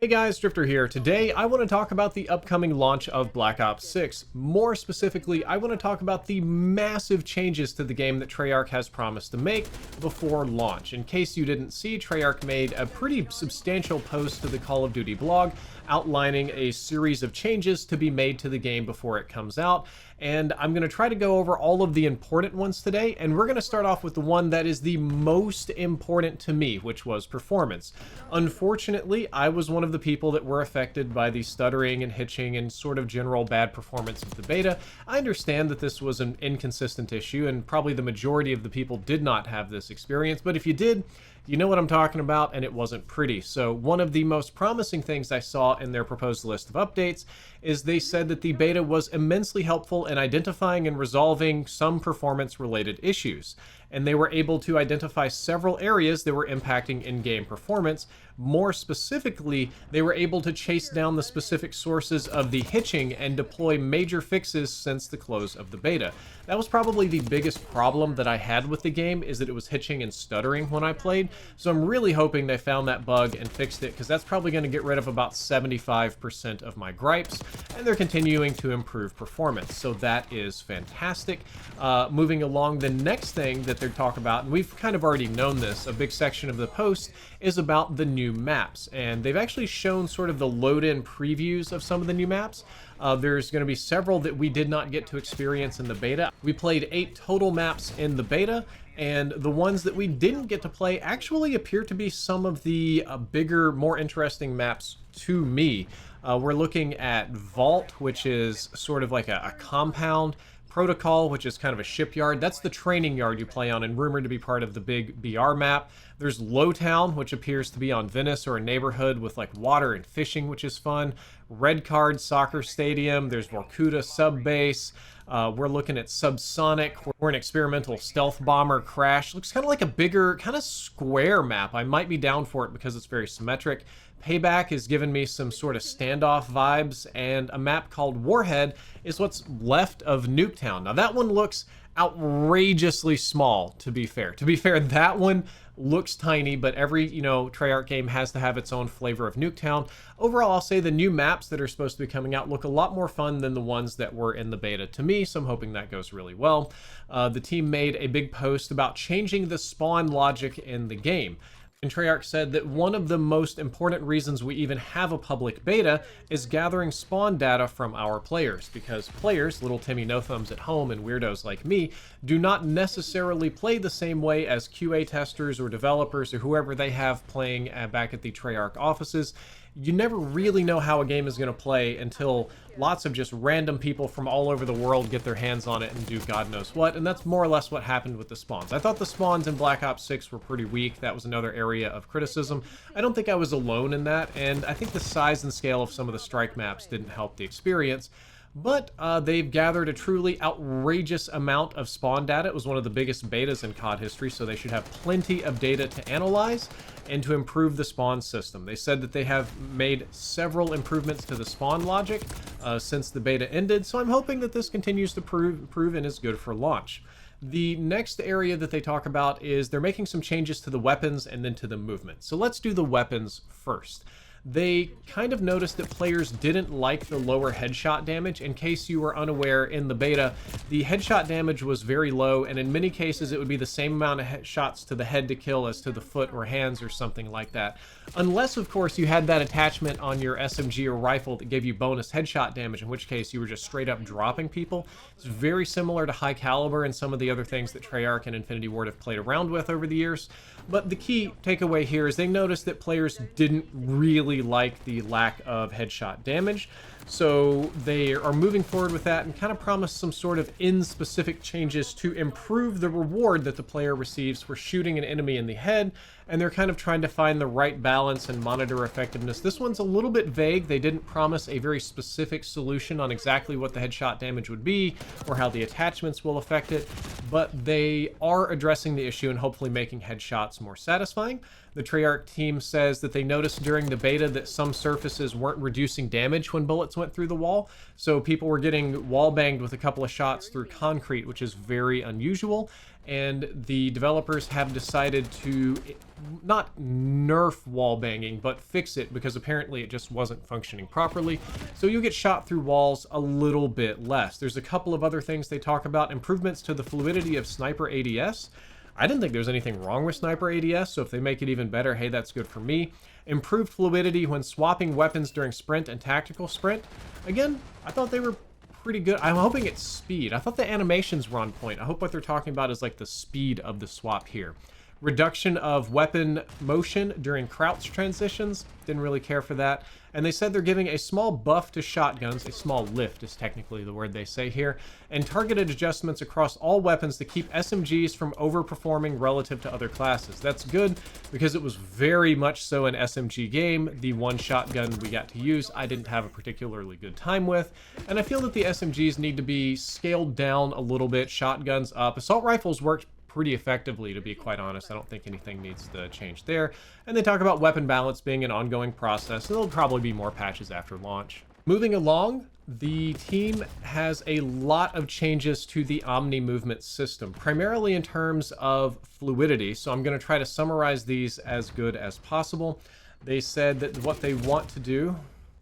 Hey guys, Drifter here. Today I want to talk about the upcoming launch of Black Ops 6. More specifically, I want to talk about the massive changes to the game that Treyarch has promised to make before launch. In case you didn't see, Treyarch made a pretty substantial post to the Call of Duty blog outlining a series of changes to be made to the game before it comes out. And I'm going to try to go over all of the important ones today, and we're going to start off with the one that is the most important to me, which was performance. Unfortunately, I was one of the people that were affected by the stuttering and hitching and sort of general bad performance of the beta. I understand that this was an inconsistent issue, and probably the majority of the people did not have this experience, but if you did, you know what I'm talking about, and it wasn't pretty. So one of the most promising things I saw in their proposed list of updates is they said that the beta was immensely helpful in identifying and resolving some performance-related issues. And they were able to identify several areas that were impacting in-game performance. More specifically, they were able to chase down the specific sources of the hitching and deploy major fixes since the close of the beta. That was probably the biggest problem that I had with the game, is that it was hitching and stuttering when I played. So I'm really hoping they found that bug and fixed it, because that's probably going to get rid of about 75% of my gripes, and they're continuing to improve performance. So that is fantastic. Moving along, the next thing that they're talking about, and we've kind of already known this, a big section of the post is about the new maps, and they've actually shown sort of the load-in previews of some of the new maps. There's going to be several that we did not get to experience in the beta. We played 8 total maps in the beta, and the ones that we didn't get to play actually appear to be some of the bigger, more interesting maps to me. We're looking at Vault, which is sort of like a compound. Protocol, which is kind of a shipyard. That's the training yard you play on and rumored to be part of the big BR map. There's Lowtown, which appears to be on Venice or a neighborhood with like water and fishing, which is fun. Red Card Soccer Stadium. There's Vorkuta Sub Base. We're looking at Subsonic, where an experimental stealth bomber crash. Looks kind of like a bigger, kind of square map. I might be down for it because it's very symmetric. Payback has given me some sort of standoff vibes, and a map called Warhead is what's left of Nuketown. Now that one looks outrageously small, to be fair. To be fair, that one looks tiny, but every, Treyarch game has to have its own flavor of Nuketown. Overall, I'll say the new maps that are supposed to be coming out look a lot more fun than the ones that were in the beta to me, so I'm hoping that goes really well. The team made a big post about changing the spawn logic in the game. And Treyarch said that one of the most important reasons we even have a public beta is gathering spawn data from our players, because players, little Timmy No-Thumbs at home and weirdos like me, do not necessarily play the same way as QA testers or developers or whoever they have playing back at the Treyarch offices. You never really know how a game is going to play until lots of just random people from all over the world get their hands on it and do God knows what, and that's more or less what happened with the spawns. I thought the spawns in Black Ops 6 were pretty weak. That was another area of criticism. I don't think I was alone in that, and I think the size and scale of some of the strike maps didn't help the experience. But they've gathered a truly outrageous amount of spawn data. It was one of the biggest betas in COD history, so they should have plenty of data to analyze and to improve the spawn system. They said that they have made several improvements to the spawn logic since the beta ended, so I'm hoping that this continues to prove and is good for launch. The next area that they talk about is they're making some changes to the weapons and then to the movement. So let's do the weapons first. They kind of noticed that players didn't like the lower headshot damage. In case you were unaware, in the beta, the headshot damage was very low, and in many cases it would be the same amount of shots to the head to kill as to the foot or hands or something like that. Unless, of course, you had that attachment on your SMG or rifle that gave you bonus headshot damage, in which case you were just straight up dropping people. It's very similar to High Caliber and some of the other things that Treyarch and Infinity Ward have played around with over the years. But the key takeaway here is they noticed that players didn't really like the lack of headshot damage, so they are moving forward with that and kind of promise some sort of in-specific changes to improve the reward that the player receives for shooting an enemy in the head, and they're kind of trying to find the right balance and monitor effectiveness. This one's a little bit vague. They didn't promise a very specific solution on exactly what the headshot damage would be or how the attachments will affect it, but they are addressing the issue and hopefully making headshots more satisfying. The Treyarch team says that they noticed during the beta that some surfaces weren't reducing damage when bullets went through the wall, so people were getting wall banged with a couple of shots through concrete, which is very unusual. and the developers have decided to not nerf wall banging, but fix it because apparently it just wasn't functioning properly. So you get shot through walls a little bit less. There's a couple of other things they talk about. Improvements to the fluidity of sniper ADS. I didn't think there was anything wrong with sniper ADS, so if they make it even better, hey, that's good for me. Improved fluidity when swapping weapons during sprint and tactical sprint. Again, I thought they were pretty good. I'm hoping it's speed. I thought the animations were on point. I hope what they're talking about is like the speed of the swap here. Reduction of weapon motion during crouch transitions. Didn't really care for that. And they said they're giving a small buff to shotguns. A small lift is technically the word they say here. And targeted adjustments across all weapons to keep SMGs from overperforming relative to other classes. That's good because it was very much so an SMG game. The one shotgun we got to use, I didn't have a particularly good time with. And I feel that the SMGs need to be scaled down a little bit. Shotguns up. Assault rifles worked pretty effectively, to be quite honest. I don't think anything needs to change there. And they talk about weapon balance being an ongoing process, and there'll probably be more patches after launch. Moving along, the team has a lot of changes to the Omni movement system, primarily in terms of fluidity. So I'm going to try to summarize these as good as possible. They said that what they want to do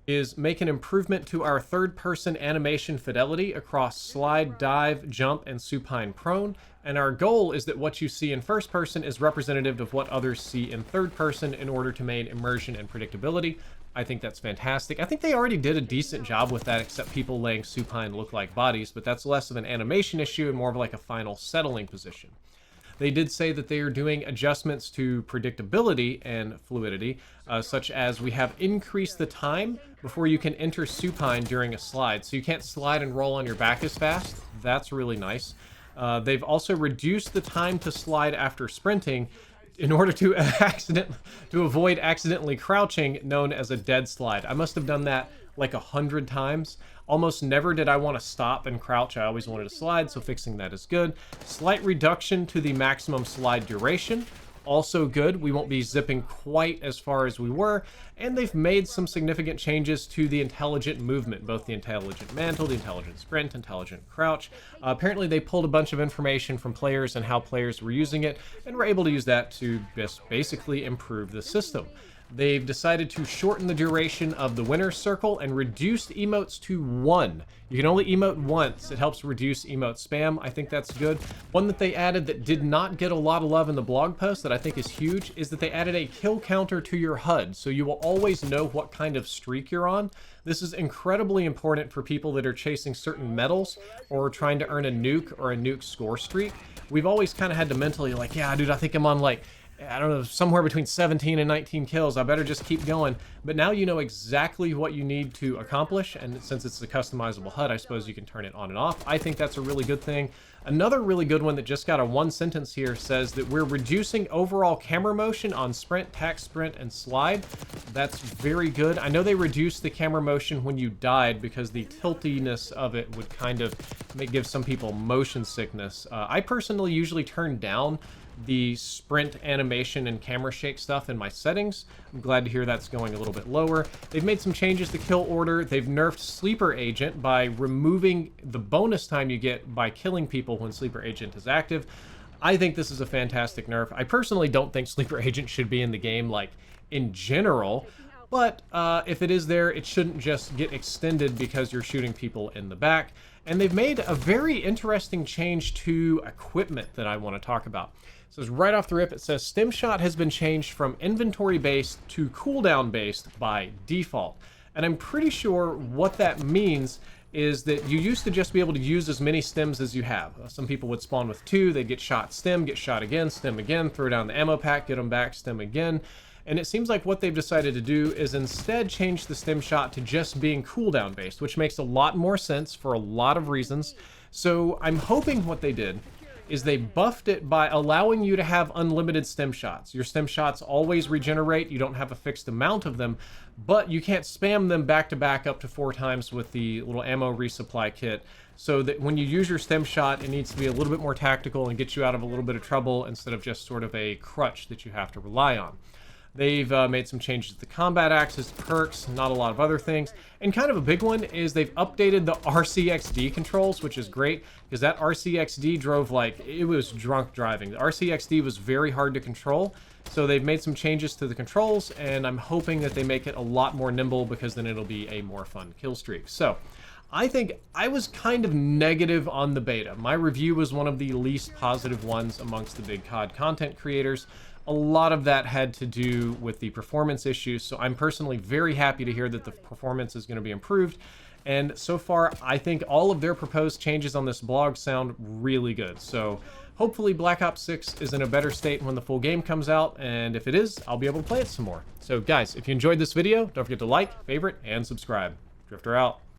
is make an improvement to our third-person animation fidelity across slide, dive, jump, and supine prone. And our goal is that what you see in first person is representative of what others see in third person in order to maintain immersion and predictability. I think that's fantastic. I think they already did a decent job with that, except people laying supine look like bodies, but that's less of an animation issue and more of like a final settling position. They did say that they are doing adjustments to predictability and fluidity, such as we have increased the time before you can enter supine during a slide. So you can't slide and roll on your back as fast. That's really nice. They've also reduced the time to slide after sprinting in order to avoid accidentally crouching, known as a dead slide. I must have done that like 100 times. Almost never did I want to stop and crouch. I always wanted to slide, so fixing that is good. Slight reduction to the maximum slide duration. Also good. We won't be zipping quite as far as we were. And they've made some significant changes to the intelligent movement, both the intelligent mantle, the intelligent sprint, intelligent crouch. Apparently they pulled a bunch of information from players and how players were using it, and were able to use that to just basically improve the system. They've decided to shorten the duration of the winner's circle and reduce the emotes to 1. You can only emote once. It helps reduce emote spam. I think that's good. One that they added that did not get a lot of love in the blog post that I think is huge is that they added a kill counter to your HUD, so you will always know what kind of streak you're on. This is incredibly important for people that are chasing certain medals or trying to earn a nuke or a nuke score streak. We've always kind of had to mentally like, yeah, dude, I think I'm on like, I don't know, somewhere between 17 and 19 kills. I better just keep going. But now you know exactly what you need to accomplish, and since it's a customizable HUD, I suppose you can turn it on and off. I think that's a really good thing. Another really good one that just got a one sentence here says that we're reducing overall camera motion on sprint, tac sprint, and slide. That's very good. I know they reduced the camera motion when you died because the tiltiness of it would kind of give some people motion sickness. I personally usually turn down the sprint animation and camera shake stuff in my settings. I'm glad to hear that's going a little bit lower. They've made some changes to kill order. They've nerfed Sleeper Agent by removing the bonus time you get by killing people when Sleeper Agent is active. I think this is a fantastic nerf. I personally don't think Sleeper Agent should be in the game, like, in general, but if it is there, it shouldn't just get extended because you're shooting people in the back. And they've made a very interesting change to equipment that I want to talk about. So right off the rip, it says stim shot has been changed from inventory based to cooldown based by default. And I'm pretty sure what that means is that you used to just be able to use as many stims as you have. Some people would spawn with 2, they'd get shot, stim, get shot again, stim again, throw down the ammo pack, get them back, stim again. And it seems like what they've decided to do is instead change the stim shot to just being cooldown based, which makes a lot more sense for a lot of reasons. So I'm hoping what they did is they buffed it by allowing you to have unlimited stim shots. Your stim shots always regenerate. You don't have a fixed amount of them, but you can't spam them back to back up to 4 times with the little ammo resupply kit. So that when you use your stim shot, it needs to be a little bit more tactical and get you out of a little bit of trouble instead of just sort of a crutch that you have to rely on. They've made some changes to the combat axis, perks, not a lot of other things. And kind of a big one is they've updated the RCXD controls, which is great, because that RCXD drove like, it was drunk driving. The RCXD was very hard to control, so they've made some changes to the controls, and I'm hoping that they make it a lot more nimble, because then it'll be a more fun kill streak. So I think I was kind of negative on the beta. My review was one of the least positive ones amongst the big COD content creators. A lot of that had to do with the performance issues, so I'm personally very happy to hear that the performance is going to be improved. And so far, I think all of their proposed changes on this blog sound really good. So hopefully Black Ops 6 is in a better state when the full game comes out, and if it is, I'll be able to play it some more. So guys, if you enjoyed this video, don't forget to like, favorite, and subscribe. Drifter out.